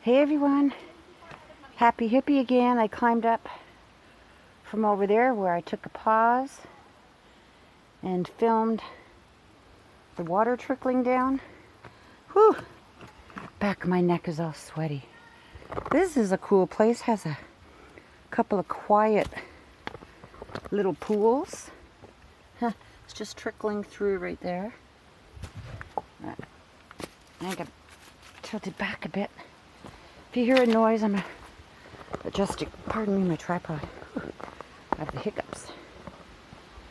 Hey everyone, happy hippie again. I climbed up from over there where I took a pause and filmed the water trickling down. Whew, back of my neck is all sweaty. This is a cool place, has a couple of quiet little pools. It's just trickling through right there. I got tilted back a bit. If you hear a noise, I'm adjusting, pardon me, my tripod. Whew, I have the hiccups.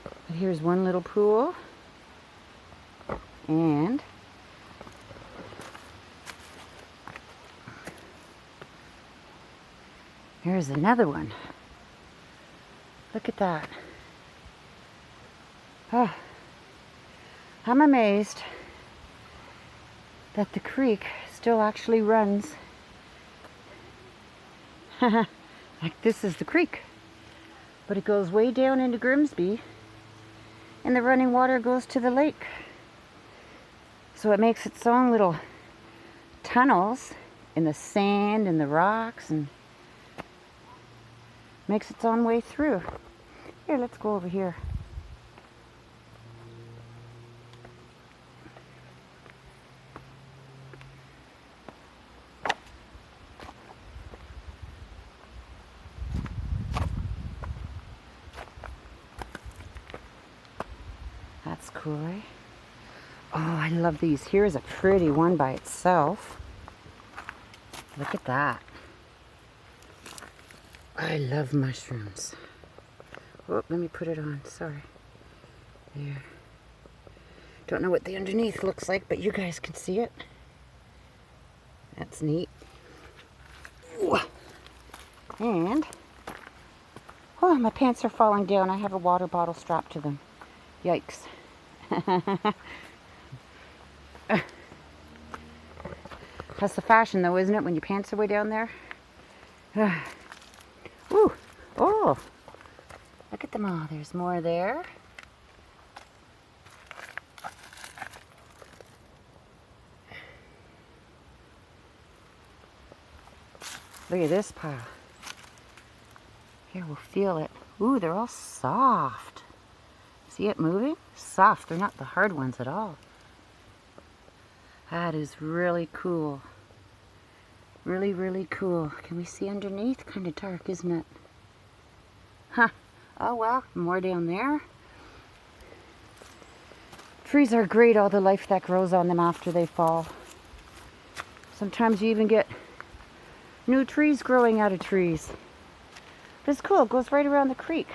But here's one little pool. And here's another one. Look at that. Oh, I'm amazed that the creek still actually runs. Like this is the creek, but it goes way down into Grimsby and the running water goes to the lake. So it makes its own little tunnels in the sand and the rocks and makes its own way through. Here, let's go over here. That's cool, eh? Oh, I love these. Here's a pretty one by itself. Look at that. I love mushrooms. Oh, let me put it on. Sorry. There. Don't know what the underneath looks like, but you guys can see it. That's neat. Ooh. And, oh, my pants are falling down. I have a water bottle strapped to them. Yikes. That's the fashion though, isn't it, when your pants are way down there? Ooh. Oh, look at them all. There's more there. Look at this pile. Here, we'll feel it. Ooh, they're all soft. See it moving? Soft. They're not the hard ones at all. That is really cool. Really, really cool. Can we see underneath? Kind of dark, isn't it? Huh. Oh well, more down there. Trees are great, all the life that grows on them after they fall. Sometimes you even get new trees growing out of trees. But it's cool, it goes right around the creek.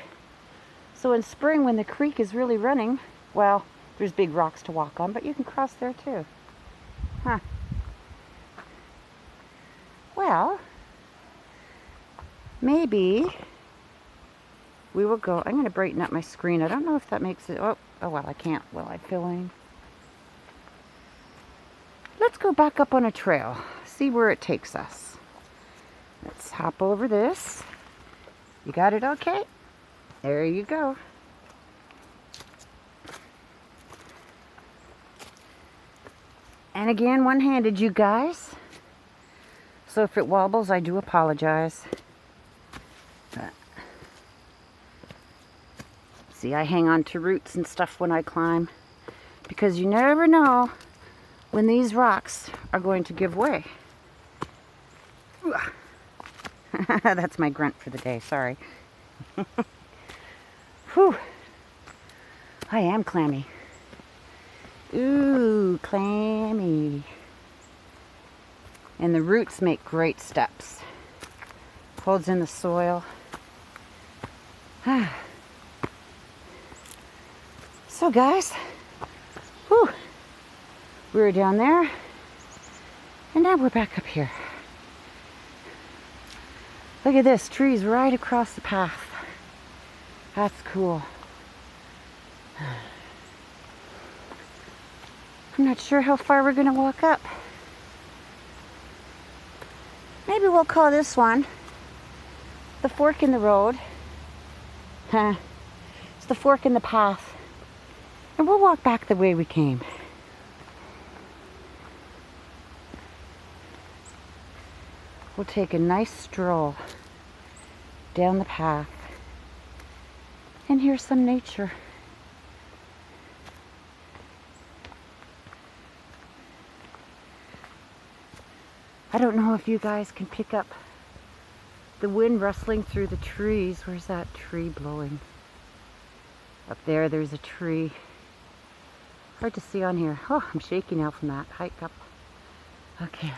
So in spring, when the creek is really running, well, there's big rocks to walk on, but you can cross there too. Huh. Well, maybe we will go. I'm going to brighten up my screen. I don't know if that makes it. Oh well, I can't while I'm filming. Let's go back up on a trail, see where it takes us. Let's hop over this. You got it okay? There you go. And again, one-handed, you guys. So if it wobbles, I do apologize. But see, I hang on to roots and stuff when I climb, because you never know when these rocks are going to give way. That's my grunt for the day, sorry. Whew. I am clammy. Ooh, clammy. And the roots make great steps. Holds in the soil. So guys, whew, we were down there, and now we're back up here. Look at this, trees right across the path. That's cool. I'm not sure how far we're going to walk up. Maybe we'll call this one the fork in the road. It's the fork in the path. And we'll walk back the way we came. we'll take a nice stroll down the path. And here's some nature. I don't know if you guys can pick up the wind rustling through the trees. Where's that tree blowing? Up there, there's a tree. Hard to see on here. Oh, I'm shaking now from that hike up. Okay.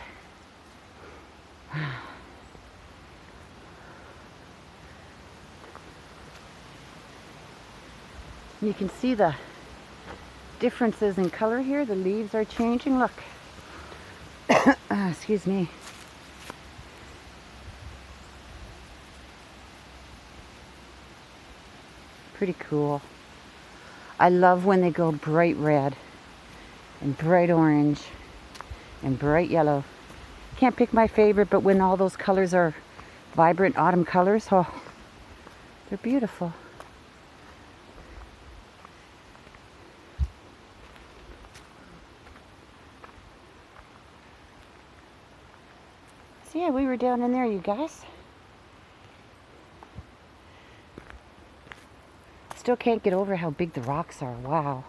You can see the differences in color here. The leaves are changing. Look. Excuse me. Pretty cool. I love when they go bright red and bright orange and bright yellow. Can't pick my favorite, but when all those colors are vibrant autumn colors, oh, they're beautiful. So yeah, we were down in there, you guys. Still can't get over how big the rocks are. Wow.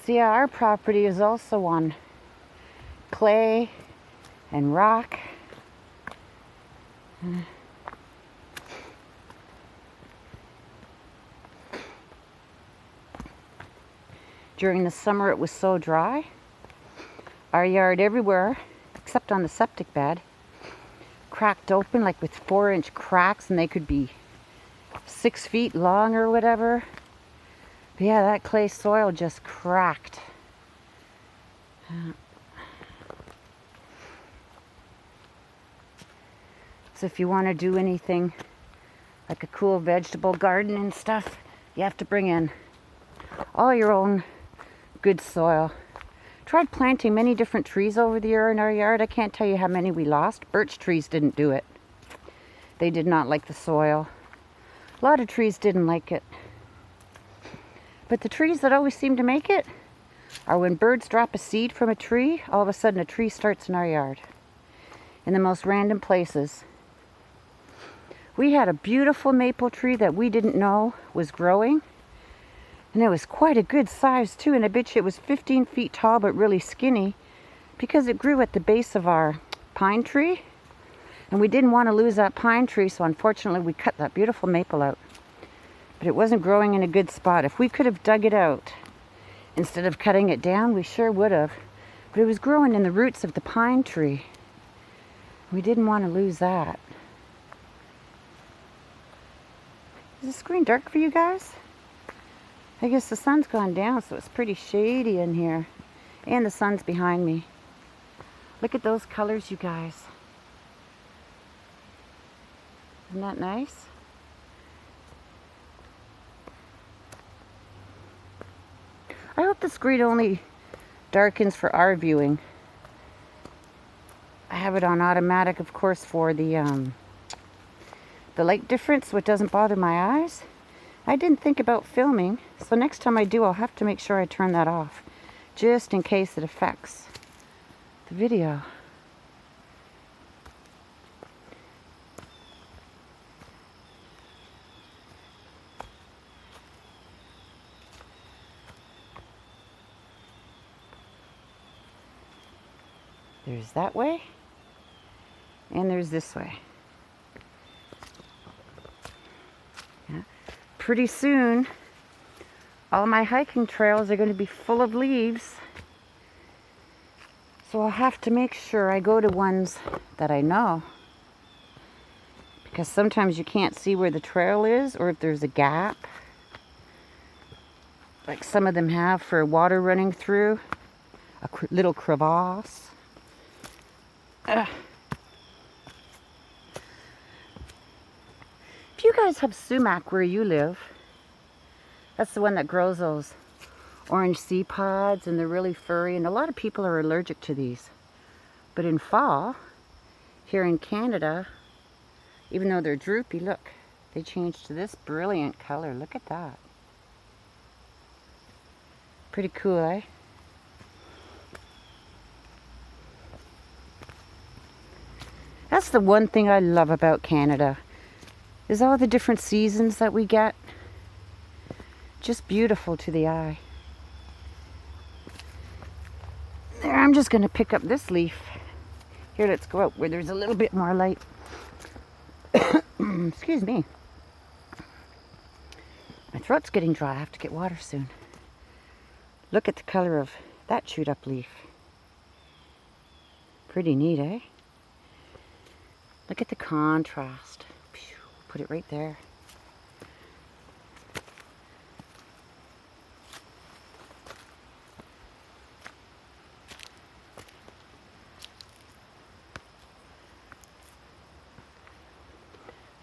So yeah, our property is also on clay and rock. During the summer it was so dry. Our yard everywhere, except on the septic bed, cracked open like with 4-inch cracks, and they could be 6 feet long or whatever. But yeah, that clay soil just cracked. So if you want to do anything like a cool vegetable garden and stuff, you have to bring in all your own good soil. Tried planting many different trees over the year in our yard. I can't tell you how many we lost. Birch trees didn't do it. They did not like the soil. A lot of trees didn't like it. But the trees that always seem to make it are when birds drop a seed from a tree, all of a sudden a tree starts in our yard. In the most random places. We had a beautiful maple tree that we didn't know was growing. And it was quite a good size too, and I bet you it was 15 feet tall but really skinny because it grew at the base of our pine tree. And we didn't want to lose that pine tree, so unfortunately we cut that beautiful maple out. But it wasn't growing in a good spot. If we could have dug it out instead of cutting it down, we sure would have. But it was growing in the roots of the pine tree. We didn't want to lose that. Is the screen dark for you guys? I guess the sun's gone down, so it's pretty shady in here. And the sun's behind me. Look at those colors, you guys. Isn't that nice? I hope the screen only darkens for our viewing. I have it on automatic, of course, for the light difference, so it doesn't bother my eyes. I didn't think about filming, so next time I do, I'll have to make sure I turn that off, just in case it affects the video. There's that way, and there's this way. Yeah. Pretty soon, all my hiking trails are going to be full of leaves. So I'll have to make sure I go to ones that I know. Because sometimes you can't see where the trail is or if there's a gap. Like some of them have for water running through. A little crevasse. If you guys have sumac where you live, that's the one that grows those orange sea pods, and they're really furry, and a lot of people are allergic to these. But in fall, here in Canada, even though they're droopy, look, they change to this brilliant color. Look at that. Pretty cool, eh? That's the one thing I love about Canada, is all the different seasons that we get. Just beautiful to the eye. There, I'm just going to pick up this leaf. Here, let's go out where there's a little bit more light. Excuse me. My throat's getting dry. I have to get water soon. Look at the color of that chewed up leaf. Pretty neat, eh? Look at the contrast. Put it right there.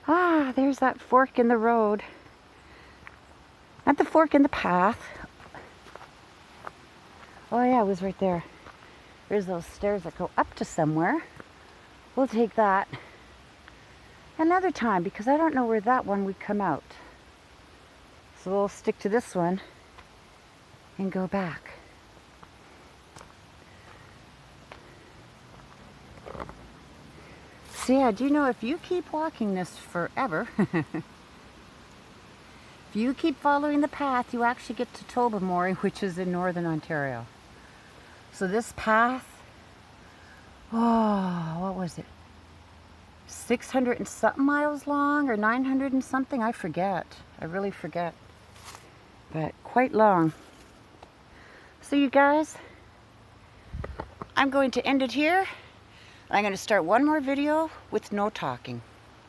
Ah, there's that fork in the road. Not the fork in the path. Oh yeah, it was right there. There's those stairs that go up to somewhere. We'll take that another time because I don't know where that one would come out. So we'll stick to this one and go back. So yeah, do you know if you keep walking this forever, if you keep following the path, you actually get to Tobermory, which is in Northern Ontario. So this path, oh, what was it? 600 and something miles long, or 900 and something? I forget. I really forget. But quite long. So you guys, I'm going to end it here. I'm going to start one more video with no talking.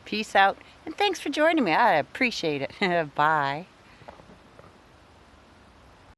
Peace out, and thanks for joining me. I appreciate it. Bye.